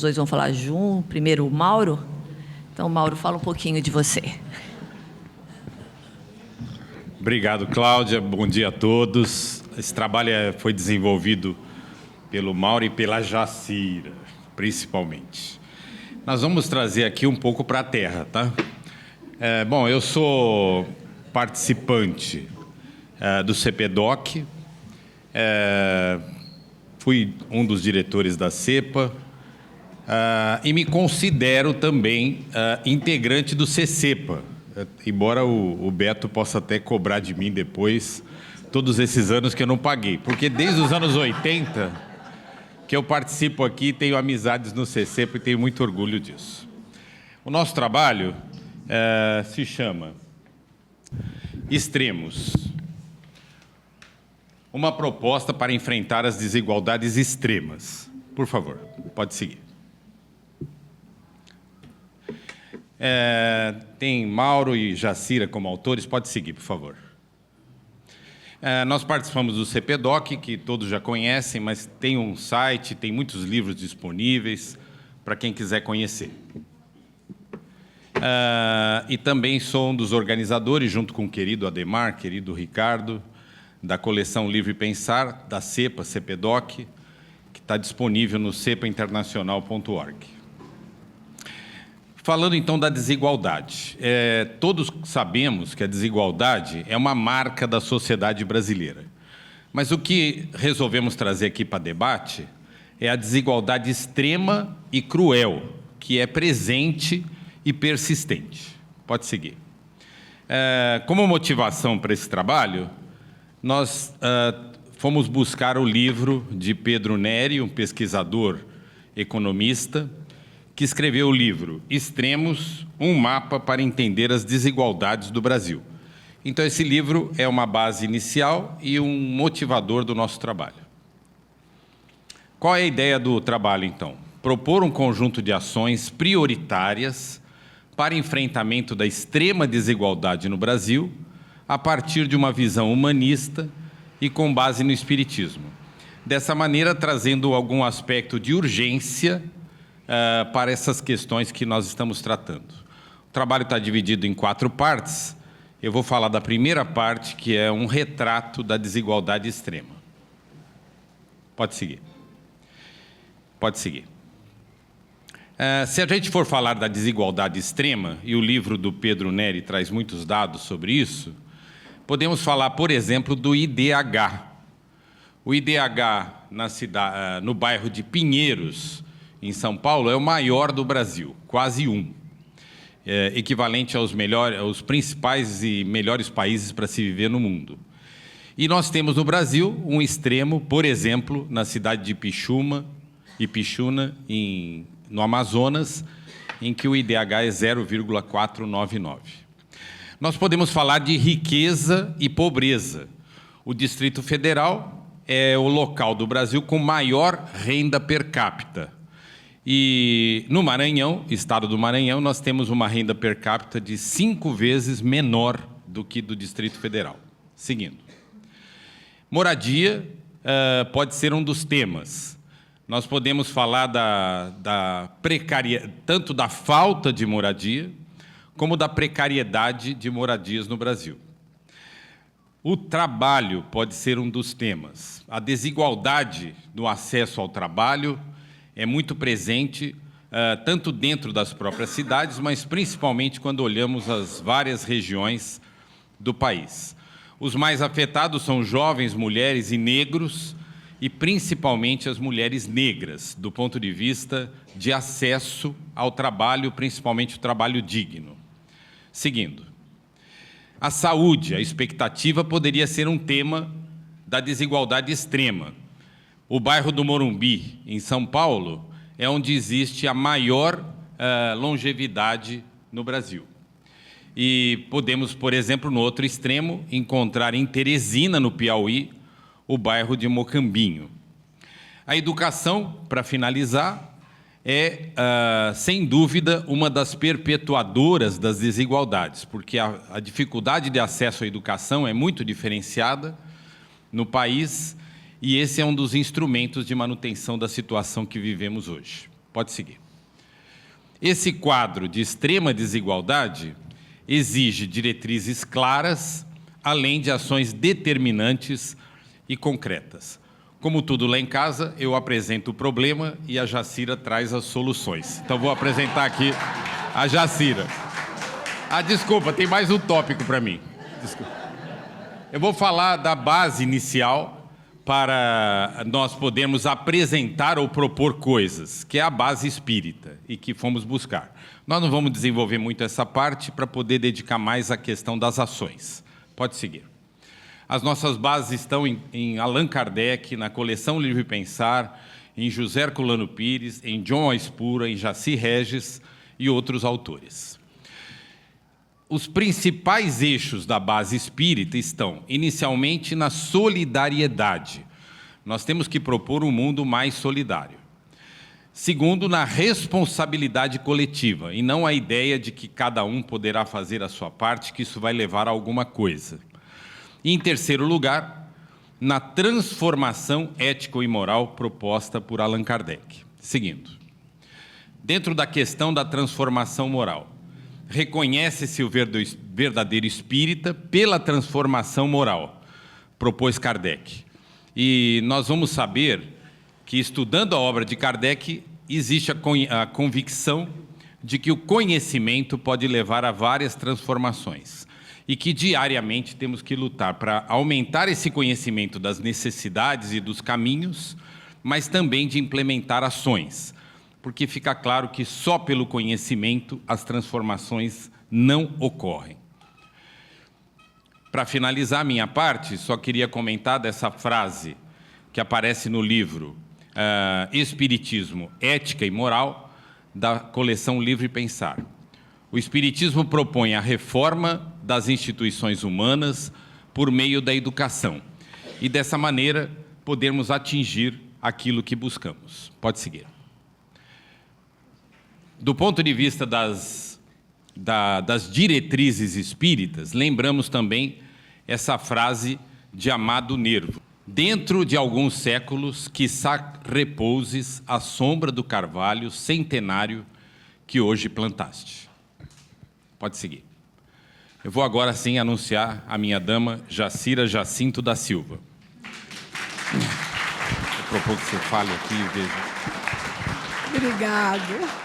dois vão falar junto. Primeiro, o Mauro. Então, Mauro, fala um pouquinho de você. Obrigado, Cláudia. Bom dia a todos. Esse trabalho foi desenvolvido pelo Mauro e pela Jacira, principalmente. Nós vamos trazer aqui um pouco para a terra, tá? Bom, eu sou participante do CPDOC, fui um dos diretores da CEPA e me considero também integrante do CCEPA, embora o Beto possa até cobrar de mim depois todos esses anos que eu não paguei, porque desde os anos 80 que eu participo aqui, tenho amizades no CCEPA e tenho muito orgulho disso. O nosso trabalho se chama Extremos, uma proposta para enfrentar as desigualdades extremas. Por favor, pode seguir. Tem Mauro e Jacira como autores, pode seguir, por favor. Nós participamos do CPDOC, que todos já conhecem, mas tem um site, tem muitos livros disponíveis para quem quiser conhecer. E também sou um dos organizadores, junto com o querido Ademar, querido Ricardo, da coleção Livre Pensar, da CEPA, CPDOC, que está disponível no cepainternacional.org. Falando então da desigualdade, todos sabemos que a desigualdade é uma marca da sociedade brasileira. Mas o que resolvemos trazer aqui para debate é a desigualdade extrema e cruel, que é presente e persistente. Pode seguir. Como motivação para esse trabalho, nós fomos buscar o livro de Pedro Neri, um pesquisador economista, que escreveu o livro Extremos, um mapa para entender as desigualdades do Brasil. Então, esse livro é uma base inicial e um motivador do nosso trabalho. Qual é a ideia do trabalho, então? Propor um conjunto de ações prioritárias para enfrentamento da extrema desigualdade no Brasil, a partir de uma visão humanista e com base no Espiritismo. Dessa maneira, trazendo algum aspecto de urgência para essas questões que nós estamos tratando. O trabalho está dividido em 4 partes. Eu vou falar da primeira parte, que é um retrato da desigualdade extrema. Pode seguir. Pode seguir. Se a gente for falar da desigualdade extrema, e o livro do Pedro Neri traz muitos dados sobre isso, podemos falar, por exemplo, do IDH. O IDH no bairro de Pinheiros, em São Paulo, é o maior do Brasil, quase 1. Equivalente aos principais e melhores países para se viver no mundo. E nós temos no Brasil um extremo, por exemplo, na cidade de Ipixuna, no Amazonas, em que o IDH é 0,499. Nós podemos falar de riqueza e pobreza. O Distrito Federal é o local do Brasil com maior renda per capita. E no Maranhão, estado do Maranhão, nós temos uma renda per capita de 5 vezes menor do que do Distrito Federal. Seguindo. Moradia pode ser um dos temas. Nós podemos falar tanto da falta de moradia, como da precariedade de moradias no Brasil. O trabalho pode ser um dos temas. A desigualdade no acesso ao trabalho é muito presente, tanto dentro das próprias cidades, mas principalmente quando olhamos as várias regiões do país. Os mais afetados são jovens, mulheres e negros, e principalmente as mulheres negras, do ponto de vista de acesso ao trabalho, principalmente o trabalho digno. Seguindo. A saúde, a expectativa poderia ser um tema da desigualdade extrema. O bairro do Morumbi, em São Paulo, é onde existe a maior longevidade no Brasil. E podemos, por exemplo, no outro extremo, encontrar em Teresina, no Piauí, o bairro de Mocambinho. A educação, para finalizar, é, sem dúvida, uma das perpetuadoras das desigualdades, porque a dificuldade de acesso à educação é muito diferenciada no país, e esse é um dos instrumentos de manutenção da situação que vivemos hoje. Pode seguir. Esse quadro de extrema desigualdade exige diretrizes claras, além de ações determinantes e concretas. Como tudo lá em casa, eu apresento o problema e a Jacira traz as soluções. Então, vou apresentar aqui a Jacira. Desculpa, tem mais um tópico para mim. Desculpa. Eu vou falar da base inicial para nós podermos apresentar ou propor coisas, que é a base espírita e que fomos buscar. Nós não vamos desenvolver muito essa parte para poder dedicar mais à questão das ações. Pode seguir. As nossas bases estão em Allan Kardec, na coleção Livre Pensar, em José Herculano Pires, em John Aispura, em Jaci Regis e outros autores. Os principais eixos da base espírita estão, inicialmente, na solidariedade. Nós temos que propor um mundo mais solidário. Segundo, na responsabilidade coletiva, e não a ideia de que cada um poderá fazer a sua parte, que isso vai levar a alguma coisa. E, em terceiro lugar, na transformação ético e moral proposta por Allan Kardec. Seguindo. Dentro da questão da transformação moral, reconhece-se o verdadeiro espírita pela transformação moral, propôs Kardec. E nós vamos saber que, estudando a obra de Kardec, existe a convicção de que o conhecimento pode levar a várias transformações e que diariamente temos que lutar para aumentar esse conhecimento das necessidades e dos caminhos, mas também de implementar ações, porque fica claro que só pelo conhecimento as transformações não ocorrem. Para finalizar a minha parte, só queria comentar dessa frase que aparece no livro Espiritismo, Ética e Moral, da coleção Livre Pensar. O Espiritismo propõe a reforma das instituições humanas por meio da educação e, dessa maneira, podermos atingir aquilo que buscamos. Pode seguir. Do ponto de vista das diretrizes espíritas, lembramos também essa frase de Amado Nervo. Dentro de alguns séculos, quiçá repouses à sombra do carvalho centenário que hoje plantaste. Pode seguir. Eu vou agora sim anunciar a minha dama Jacira Jacinto da Silva. Eu proponho que você fale aqui e veja. Obrigado.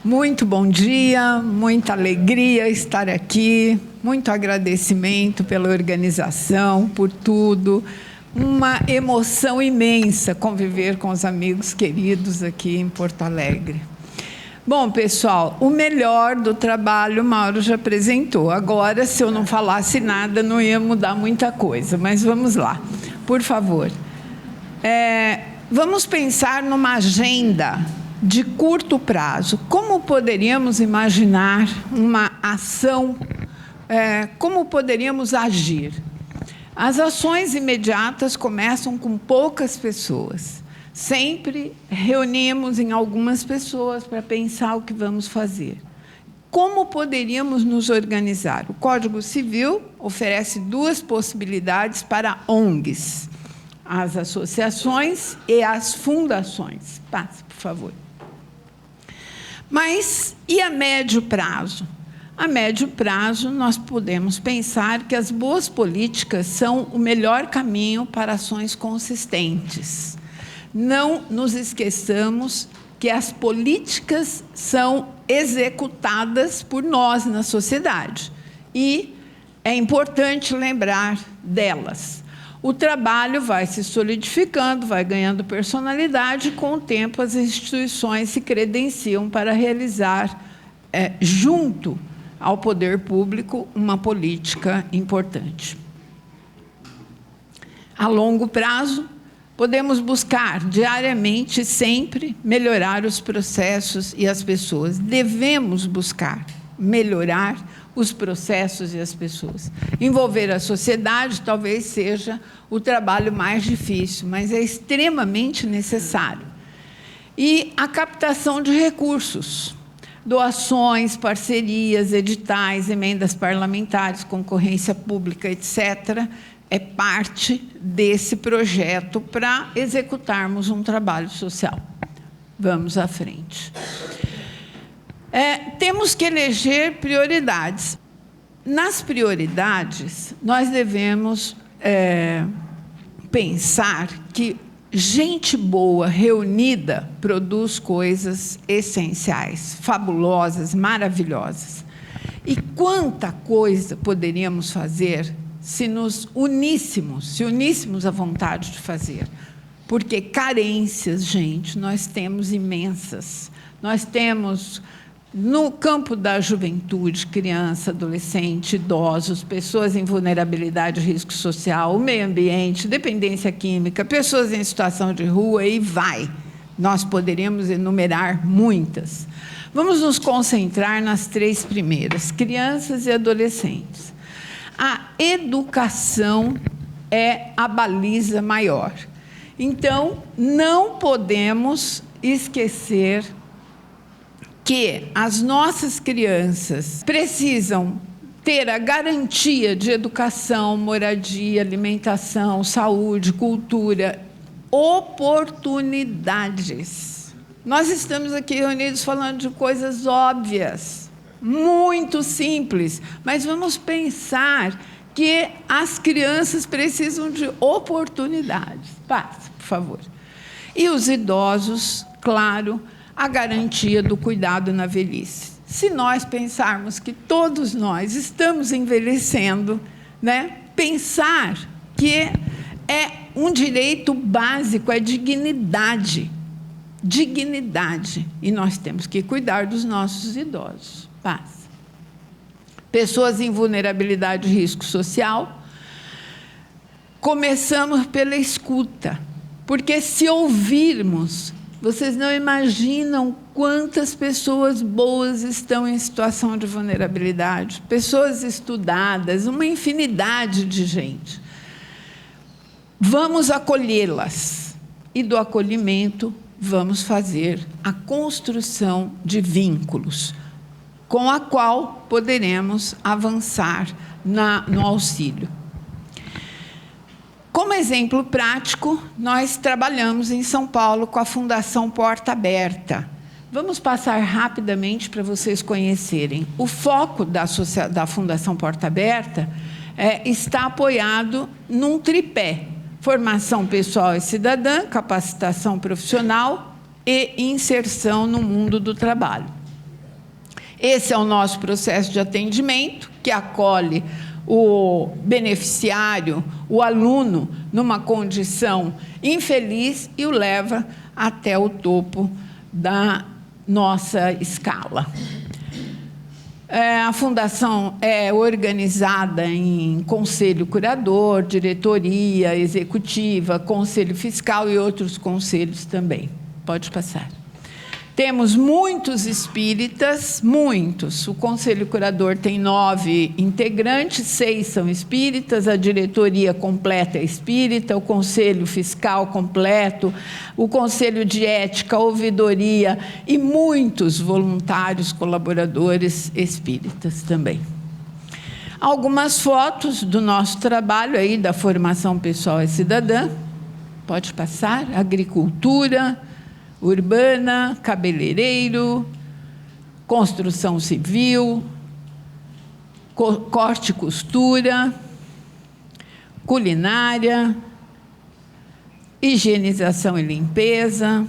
Muito bom dia, muita alegria estar aqui, muito agradecimento pela organização, por tudo. Uma emoção imensa conviver com os amigos queridos aqui em Porto Alegre. Bom, pessoal, o melhor do trabalho o Mauro já apresentou. Agora, se eu não falasse nada, não ia mudar muita coisa, mas vamos lá, por favor. Vamos pensar numa agenda de curto prazo. Como poderíamos imaginar uma ação, como poderíamos agir? As ações imediatas começam com poucas pessoas. Sempre reunimos em algumas pessoas para pensar o que vamos fazer. Como poderíamos nos organizar? O Código Civil oferece duas possibilidades para ONGs, as associações e as fundações. Passe, por favor. Mas, e a médio prazo? A médio prazo, nós podemos pensar que as boas políticas são o melhor caminho para ações consistentes. Não nos esqueçamos que as políticas são executadas por nós na sociedade e é importante lembrar delas. O trabalho vai se solidificando, vai ganhando personalidade e, com o tempo, as instituições se credenciam para realizar, junto ao poder público, uma política importante. A longo prazo, podemos buscar diariamente, sempre, melhorar os processos e as pessoas. Devemos buscar melhorar os processos e as pessoas. Envolver a sociedade talvez seja o trabalho mais difícil, mas é extremamente necessário. E a captação de recursos. doações, parcerias, editais, emendas parlamentares, concorrência pública, etc., é parte desse projeto para executarmos um trabalho social. Vamos à frente. Temos que eleger prioridades. Nas prioridades, nós devemos pensar que gente boa reunida produz coisas essenciais, fabulosas, maravilhosas. E quanta coisa poderíamos fazer se nos uníssemos, se uníssemos à vontade de fazer. Porque carências, gente, nós temos imensas. Nós temos, no campo da juventude, criança, adolescente, idosos, pessoas em vulnerabilidade e risco social, o meio ambiente, dependência química, pessoas em situação de rua, e vai. Nós poderíamos enumerar muitas. Vamos nos concentrar nas 3 primeiras, crianças e adolescentes. A educação é a baliza maior. Então, não podemos esquecer que as nossas crianças precisam ter a garantia de educação, moradia, alimentação, saúde, cultura, oportunidades. Nós estamos aqui reunidos falando de coisas óbvias, muito simples, mas vamos pensar que as crianças precisam de oportunidades. Passa, por favor. E os idosos, claro, a garantia do cuidado na velhice. Se nós pensarmos que todos nós estamos envelhecendo, né, pensar que é um direito básico, é dignidade. Dignidade. E nós temos que cuidar dos nossos idosos. Passa. Pessoas em vulnerabilidade e risco social. Começamos pela escuta. Porque se ouvirmos, vocês não imaginam quantas pessoas boas estão em situação de vulnerabilidade, pessoas estudadas, uma infinidade de gente. Vamos acolhê-las e, do acolhimento, vamos fazer a construção de vínculos, com a qual poderemos avançar no auxílio. Como exemplo prático, nós trabalhamos em São Paulo com a Fundação Porta Aberta. Vamos passar rapidamente para vocês conhecerem. O foco da Fundação Porta Aberta está apoiado num tripé: formação pessoal e cidadã, capacitação profissional e inserção no mundo do trabalho. Esse é o nosso processo de atendimento, que acolhe o beneficiário, o aluno, numa condição infeliz e o leva até o topo da nossa escala. A Fundação é organizada em conselho curador, diretoria executiva, conselho fiscal e outros conselhos também. Pode passar. Temos muitos espíritas, muitos. O conselho curador tem 9 integrantes, 6 são espíritas, a diretoria completa é espírita, o conselho fiscal completo, o conselho de ética, ouvidoria e muitos voluntários, colaboradores espíritas também. Algumas fotos do nosso trabalho aí, da formação pessoal e cidadã. Pode passar. Agricultura urbana, cabeleireiro, construção civil, corte e costura, culinária, higienização e limpeza,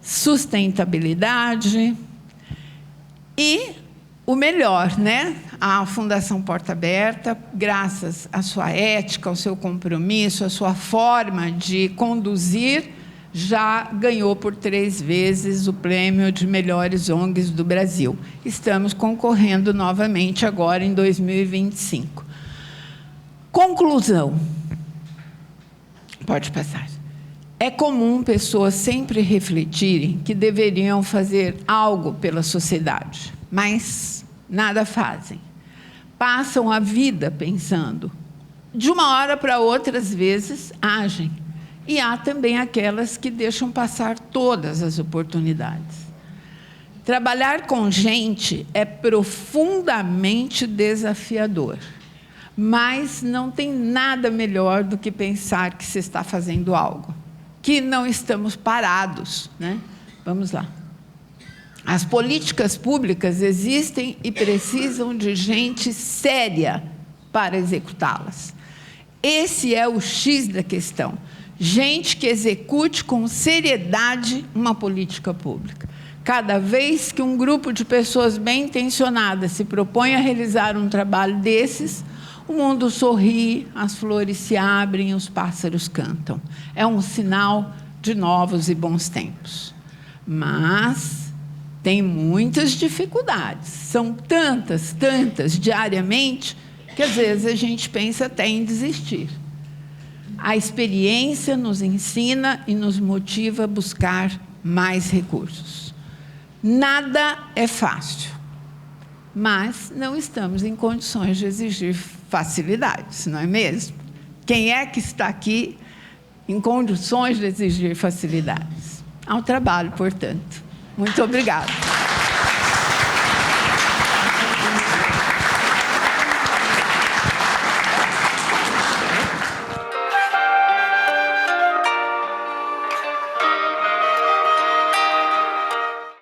sustentabilidade e o melhor, né? A Fundação Porta Aberta, graças à sua ética, ao seu compromisso, à sua forma de conduzir, já ganhou por 3 vezes o prêmio de melhores ONGs do Brasil. Estamos concorrendo novamente agora em 2025. Conclusão. Pode passar. É comum pessoas sempre refletirem que deveriam fazer algo pela sociedade, mas nada fazem. Passam a vida pensando. De uma hora para outra, às vezes, agem. E há também aquelas que deixam passar todas as oportunidades. Trabalhar com gente é profundamente desafiador, mas não tem nada melhor do que pensar que se está fazendo algo, que não estamos parados, né? Vamos lá. As políticas públicas existem e precisam de gente séria para executá-las. Esse é o X da questão. Gente que execute com seriedade uma política pública. Cada vez que um grupo de pessoas bem-intencionadas se propõe a realizar um trabalho desses, o mundo sorri, as flores se abrem e os pássaros cantam. É um sinal de novos e bons tempos. Mas tem muitas dificuldades. São tantas diariamente, que às vezes a gente pensa até em desistir. A experiência nos ensina e nos motiva a buscar mais recursos. Nada é fácil, mas não estamos em condições de exigir facilidades, não é mesmo? Quem é que está aqui em condições de exigir facilidades? Ao trabalho, portanto. Muito obrigada.